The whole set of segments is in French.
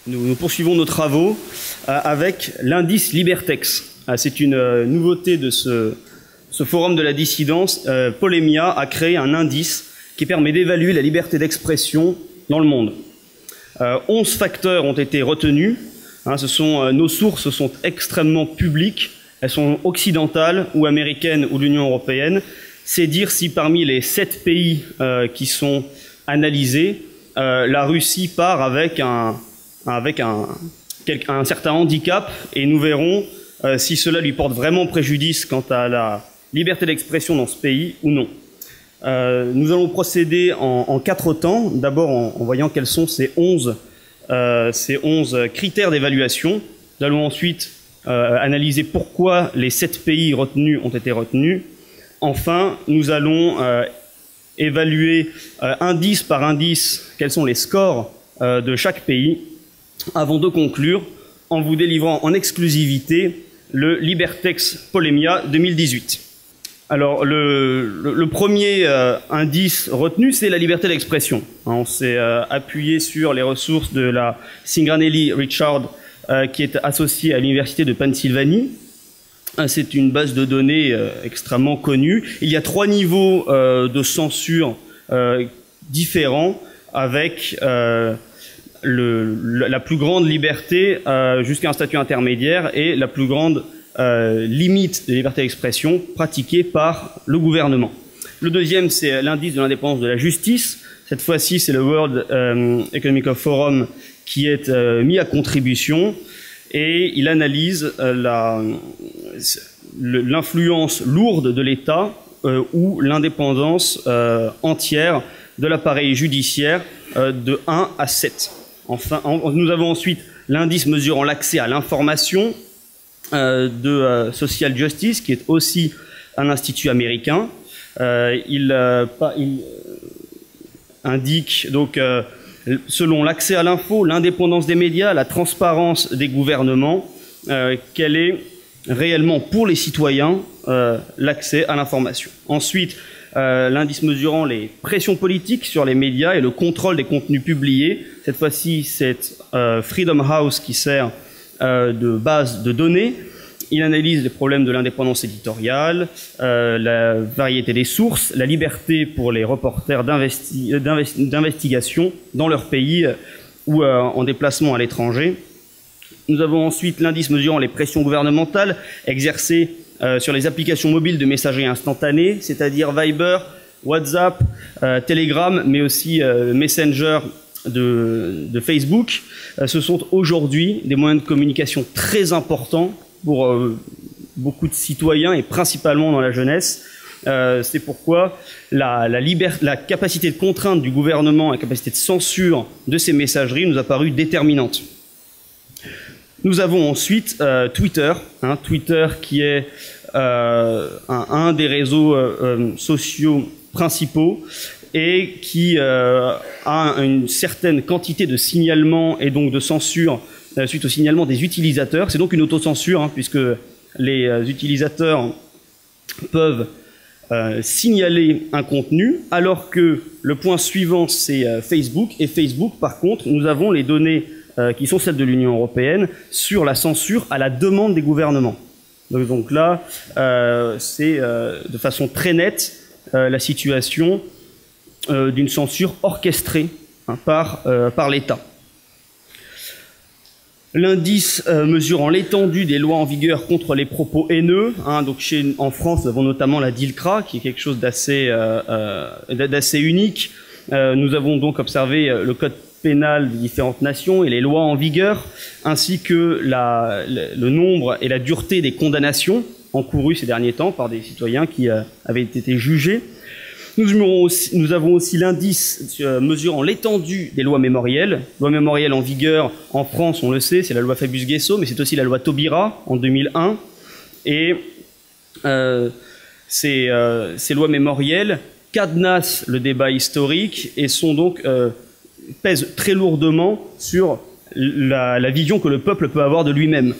Nous poursuivons nos travaux avec l'indice Libertex. C'est une nouveauté de ce forum de la dissidence. Polemia a créé un indice qui permet d'évaluer la liberté d'expression dans le monde. 11 facteurs ont été retenus. Nos sources sont extrêmement publiques. Elles sont occidentales ou américaines ou de l'Union européenne. C'est dire si parmi les 7 pays qui sont analysés, la Russie part avec un certain handicap, et nous verrons si cela lui porte vraiment préjudice quant à la liberté d'expression dans ce pays ou non. Nous allons procéder en 4 temps, d'abord en voyant quels sont ces 11 critères d'évaluation. Nous allons ensuite analyser pourquoi les 7 pays retenus ont été retenus. Enfin, nous allons évaluer indice par indice quels sont les scores de chaque pays, avant de conclure en vous délivrant en exclusivité le Libertex Polemia 2018. Alors, le premier indice retenu, c'est la liberté d'expression. On s'est appuyé sur les ressources de la Cinganelli Richard, qui est associée à l'Université de Pennsylvanie. C'est une base de données extrêmement connue. Il y a 3 niveaux de censure différents, avec la plus grande liberté jusqu'à un statut intermédiaire et la plus grande limite de liberté d'expression pratiquée par le gouvernement. Le deuxième, c'est l'indice de l'indépendance de la justice. Cette fois-ci, c'est le World Economic Forum qui est mis à contribution, et il analyse l'influence lourde de l'État ou l'indépendance entière de l'appareil judiciaire de 1 à 7. Enfin, nous avons ensuite l'indice mesurant l'accès à l'information de Social Justice, qui est aussi un institut américain. Il indique donc, selon l'accès à l'info, l'indépendance des médias, la transparence des gouvernements, quel est réellement pour les citoyens l'accès à l'information. Ensuite, l'indice mesurant les pressions politiques sur les médias et le contrôle des contenus publiés. Cette fois-ci, c'est Freedom House qui sert de base de données. Il analyse les problèmes de l'indépendance éditoriale, la variété des sources, la liberté pour les reporters d'investigation dans leur pays ou en déplacement à l'étranger. Nous avons ensuite l'indice mesurant les pressions gouvernementales exercées sur les applications mobiles de messagerie instantanée, c'est-à-dire Viber, WhatsApp, Telegram, mais aussi Messenger de Facebook. Ce sont aujourd'hui des moyens de communication très importants pour beaucoup de citoyens, et principalement dans la jeunesse. C'est pourquoi la capacité de contrainte du gouvernement, la capacité de censure de ces messageries nous a paru déterminante. Nous avons ensuite Twitter, Twitter qui est un des réseaux sociaux principaux et qui a une certaine quantité de signalements et donc de censure suite au signalement des utilisateurs. C'est donc une autocensure, puisque les utilisateurs peuvent signaler un contenu, alors que le point suivant, c'est Facebook. Et Facebook, par contre, nous avons les données qui sont celles de l'Union européenne sur la censure à la demande des gouvernements. Donc là, c'est de façon très nette la situation d'une censure orchestrée par l'État. L'indice mesurant l'étendue des lois en vigueur contre les propos haineux. Donc en France, nous avons notamment la DILCRA, qui est quelque chose d'assez unique. Nous avons donc observé le code pénal des différentes nations et les lois en vigueur, ainsi que le nombre et la dureté des condamnations encourues ces derniers temps par des citoyens qui avaient été jugés. Nous avons aussi l'indice mesurant l'étendue des lois mémorielles. Loi mémorielle en vigueur en France, on le sait, c'est la loi Fabius-Guessot, mais c'est aussi la loi Taubira en 2001. Et ces lois mémorielles cadenassent le débat historique et sont donc pèsent très lourdement sur la vision que le peuple peut avoir de lui-même.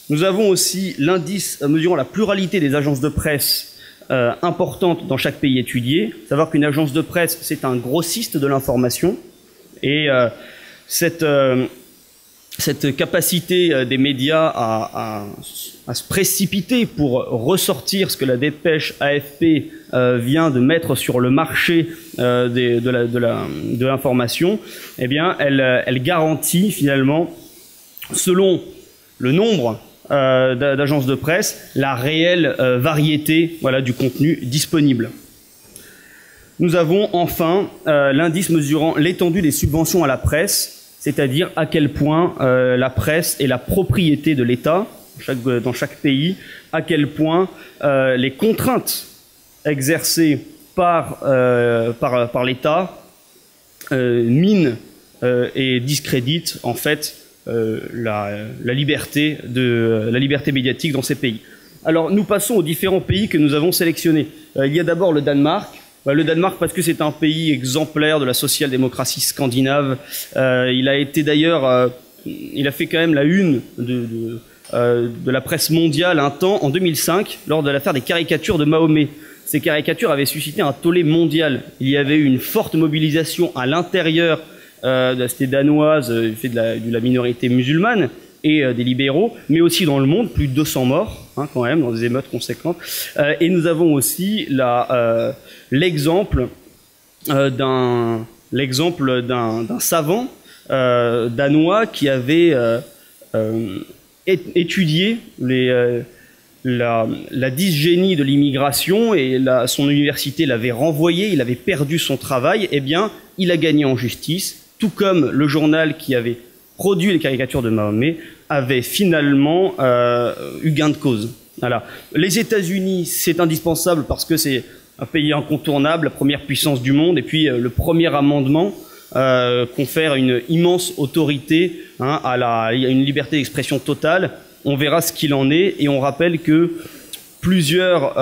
Nous avons aussi l'indice mesurant la pluralité des agences de presse importante dans chaque pays étudié. Savoir qu'une agence de presse, c'est un grossiste de l'information, et cette cette capacité des médias à se précipiter pour ressortir ce que la dépêche AFP vient de mettre sur le marché de l'information, eh bien, elle garantit finalement, selon le nombre d'agences de presse, la réelle variété, voilà, du contenu disponible. Nous avons enfin l'indice mesurant l'étendue des subventions à la presse, c'est-à-dire à quel point la presse est la propriété de l'État dans chaque pays, à quel point les contraintes exercées par l'État minent et discréditent en fait la liberté médiatique dans ces pays. Alors nous passons aux différents pays que nous avons sélectionnés. Il y a d'abord le Danemark. Le Danemark parce que c'est un pays exemplaire de la social-démocratie scandinave. Il a été d'ailleurs, il a fait quand même la une de la presse mondiale un temps, en 2005, lors de l'affaire des caricatures de Mahomet. Ces caricatures avaient suscité un tollé mondial. Il y avait eu une forte mobilisation à l'intérieur de la cité danoise, fait de la minorité musulmane et des libéraux, mais aussi dans le monde, plus de 200 morts, hein, quand même, dans des émeutes conséquentes. Et nous avons aussi l'exemple d'un savant danois qui avait étudié la dysgénie de l'immigration et son université l'avait renvoyé, il avait perdu son travail. Eh bien, il a gagné en justice, tout comme le journal qui avait produit les caricatures de Mahomet avait finalement eu gain de cause. Voilà. Les États-Unis, c'est indispensable parce que c'est un pays incontournable, la première puissance du monde, et puis le premier amendement confère une immense autorité à une liberté d'expression totale. On verra ce qu'il en est, et on rappelle que plusieurs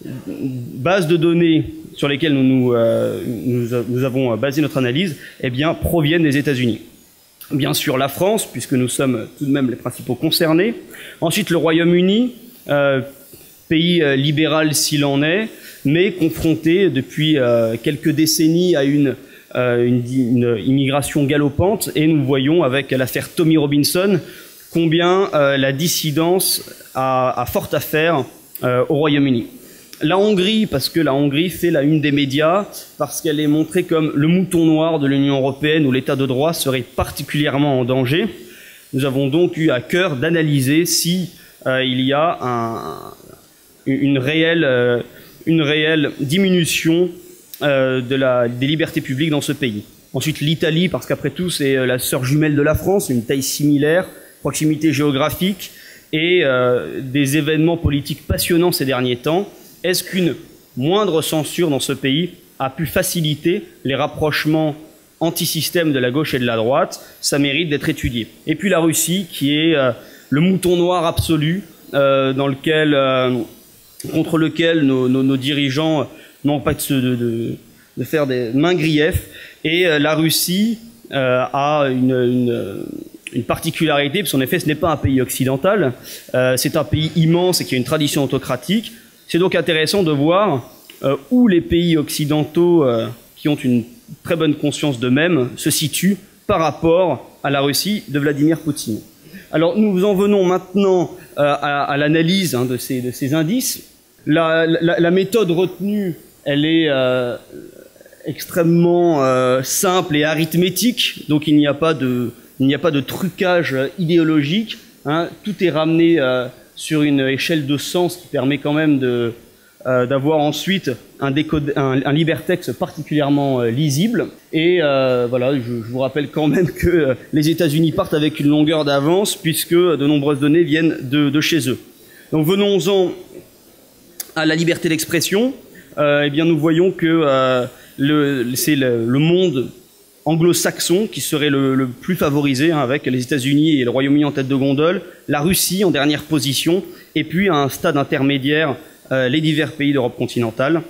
bases de données sur lesquelles nous avons basé notre analyse, eh bien, proviennent des États-Unis. Bien sûr la France, puisque nous sommes tout de même les principaux concernés. Ensuite le Royaume-Uni, pays libéral s'il en est, mais confronté depuis quelques décennies à une immigration galopante. Et nous voyons avec l'affaire Tommy Robinson combien la dissidence a fort à faire au Royaume-Uni. La Hongrie, parce que la Hongrie fait la une des médias, parce qu'elle est montrée comme le mouton noir de l'Union européenne où l'état de droit serait particulièrement en danger. Nous avons donc eu à cœur d'analyser si il y a une réelle diminution des libertés publiques dans ce pays. Ensuite l'Italie, parce qu'après tout c'est la sœur jumelle de la France, une taille similaire, proximité géographique et des événements politiques passionnants ces derniers temps. Est-ce qu'une moindre censure dans ce pays a pu faciliter les rapprochements anti-système de la gauche et de la droite? Ça mérite d'être étudié. Et puis la Russie, qui est le mouton noir absolu, contre lequel nos dirigeants n'ont pas de faire des mains griefs. Et la Russie a une particularité, parce qu'en effet ce n'est pas un pays occidental, c'est un pays immense et qui a une tradition autocratique. C'est donc intéressant de voir où les pays occidentaux qui ont une très bonne conscience d'eux-mêmes se situent par rapport à la Russie de Vladimir Poutine. Alors nous en venons maintenant à l'analyse de ces indices. La méthode retenue, elle est extrêmement simple et arithmétique, donc il n'y a pas de trucage idéologique, hein. Tout est ramené sur une échelle de sens qui permet quand même d'avoir ensuite un libertex particulièrement lisible. Et voilà, je vous rappelle quand même que les États-Unis partent avec une longueur d'avance puisque de nombreuses données viennent de chez eux. Donc venons-en à la liberté d'expression. Eh bien nous voyons que c'est le monde anglo-saxon qui serait le plus favorisé, hein, avec les États-Unis et le Royaume-Uni en tête de gondole, la Russie en dernière position, et puis à un stade intermédiaire, les divers pays d'Europe continentale.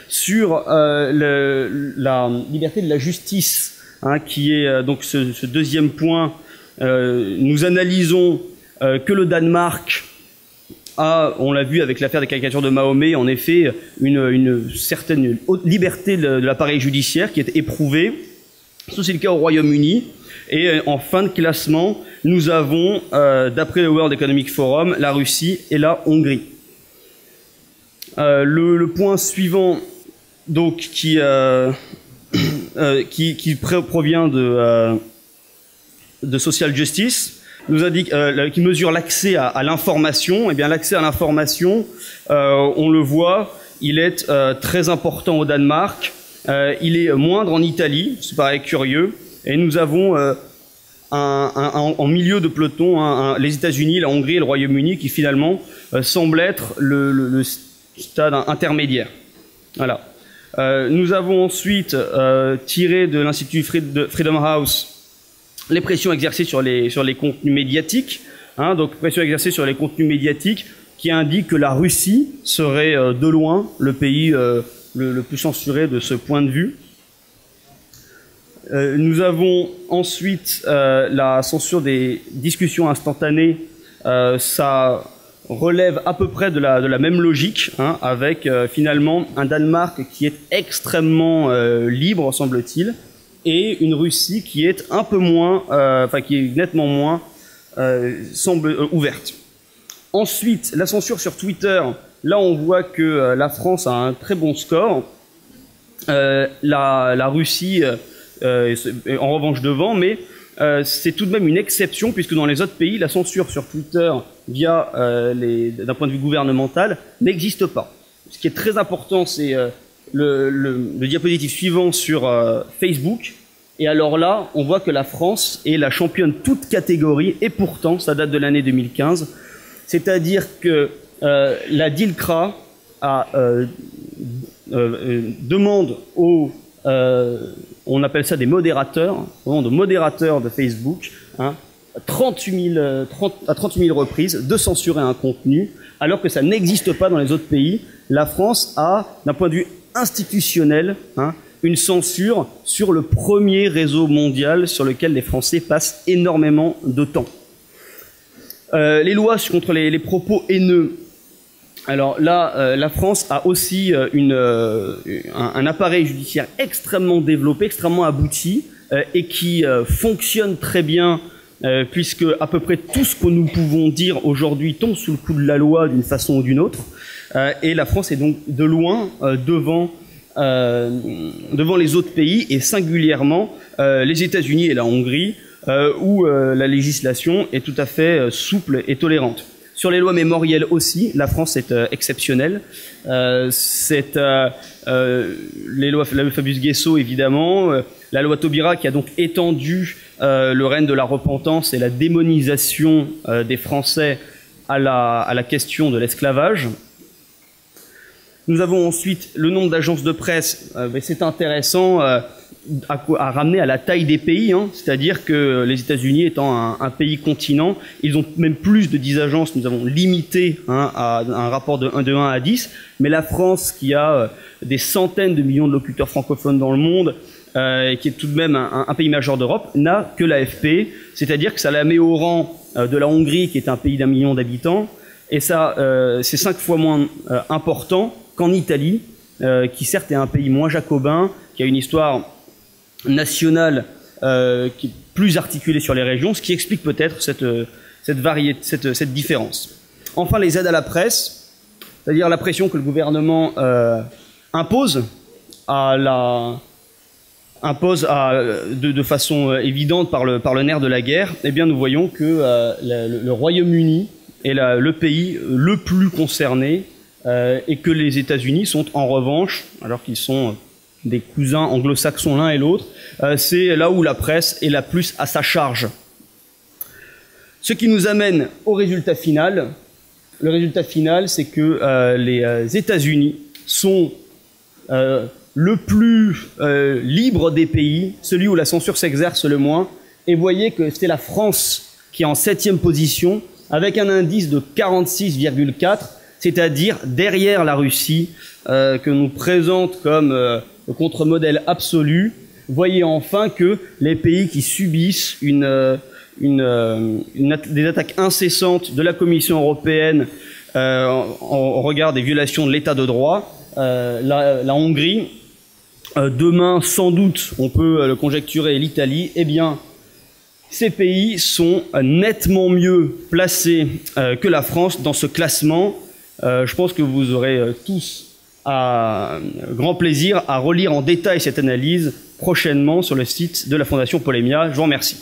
Sur la liberté de la justice, hein, qui est donc ce deuxième point, nous analysons que le Danemark a, on l'a vu avec l'affaire des caricatures de Mahomet, en effet, une certaine liberté de l'appareil judiciaire qui est éprouvée. C'est aussi le cas au Royaume-Uni. Et en fin de classement, nous avons, d'après le World Economic Forum, la Russie et la Hongrie. Le point suivant, donc, qui provient de Social Justice, nous indique, qui mesure l'accès à l'information. Eh bien, l'accès à l'information, on le voit, il est très important au Danemark. Il est moindre en Italie, ça paraît curieux. Et nous avons en milieu de peloton les États-Unis, la Hongrie et le Royaume-Uni qui finalement semblent être le stade intermédiaire. Voilà. Nous avons ensuite tiré de l'Institut Freedom House les pressions exercées sur les contenus médiatiques. Donc pressions exercées sur les contenus médiatiques qui indiquent que la Russie serait de loin le pays le plus censuré de ce point de vue. Nous avons ensuite la censure des discussions instantanées. Ça relève à peu près de la même logique, avec finalement un Danemark qui est extrêmement libre, semble-t-il, et une Russie qui est un peu moins, qui est nettement moins, semble ouverte. Ensuite, la censure sur Twitter. Là, on voit que la France a un très bon score. La Russie en revanche devant, mais c'est tout de même une exception puisque dans les autres pays, la censure sur Twitter via d'un point de vue gouvernemental n'existe pas. Ce qui est très important, c'est le diapositive suivant sur Facebook. Et alors là, on voit que la France est la championne toute catégorie et pourtant, ça date de l'année 2015. C'est-à-dire que la DILCRA demande aux on appelle ça des modérateurs, de modérateurs de Facebook, à 38 000 reprises, de censurer un contenu, alors que ça n'existe pas dans les autres pays. La France a, d'un point de vue institutionnel, une censure sur le premier réseau mondial sur lequel les Français passent énormément de temps. Les lois contre les propos haineux. Alors là, la France a aussi un appareil judiciaire extrêmement développé, extrêmement abouti, et qui fonctionne très bien, puisque à peu près tout ce que nous pouvons dire aujourd'hui tombe sous le coup de la loi d'une façon ou d'une autre. Et la France est donc de loin devant les autres pays, et singulièrement les États-Unis et la Hongrie, où la législation est tout à fait souple et tolérante. Sur les lois mémorielles aussi, la France est exceptionnelle. Les lois, la loi Fabius-Guessot évidemment, la loi Taubira qui a donc étendu le règne de la repentance et la démonisation des Français à la question de l'esclavage. Nous avons ensuite le nombre d'agences de presse. C'est intéressant à ramener à la taille des pays, c'est-à-dire que les États-Unis étant un pays continent, ils ont même plus de 10 agences. Nous avons limité à un rapport de 1 à 10, mais la France, qui a des centaines de millions de locuteurs francophones dans le monde, et qui est tout de même un pays majeur d'Europe, n'a que l'AFP, c'est-à-dire que ça la met au rang de la Hongrie, qui est un pays d'1 million d'habitants, et ça, c'est 5 fois moins important qu'en Italie, qui certes est un pays moins jacobin, qui a une histoire nationale qui est plus articulée sur les régions, ce qui explique peut-être cette différence. Enfin, les aides à la presse, c'est-à-dire la pression que le gouvernement impose de façon évidente par le nerf de la guerre. Eh bien, nous voyons que le Royaume-Uni est le pays le plus concerné, et que les États-Unis sont en revanche, alors qu'ils sont des cousins anglo-saxons l'un et l'autre, c'est là où la presse est la plus à sa charge. Ce qui nous amène au résultat final. Le résultat final, c'est que les États-Unis sont le plus libre des pays, celui où la censure s'exerce le moins, et voyez que c'est la France qui est en 7e position, avec un indice de 46,4, c'est-à-dire derrière la Russie, que nous présente comme le contre-modèle absolu. Voyez enfin que les pays qui subissent des attaques incessantes de la Commission européenne au regard des violations de l'état de droit, la Hongrie demain, sans doute, on peut le conjecturer, l'Italie, eh bien, ces pays sont nettement mieux placés que la France dans ce classement. Je pense que vous aurez tous grand plaisir à relire en détail cette analyse prochainement sur le site de la Fondation Pollemia. Je vous remercie.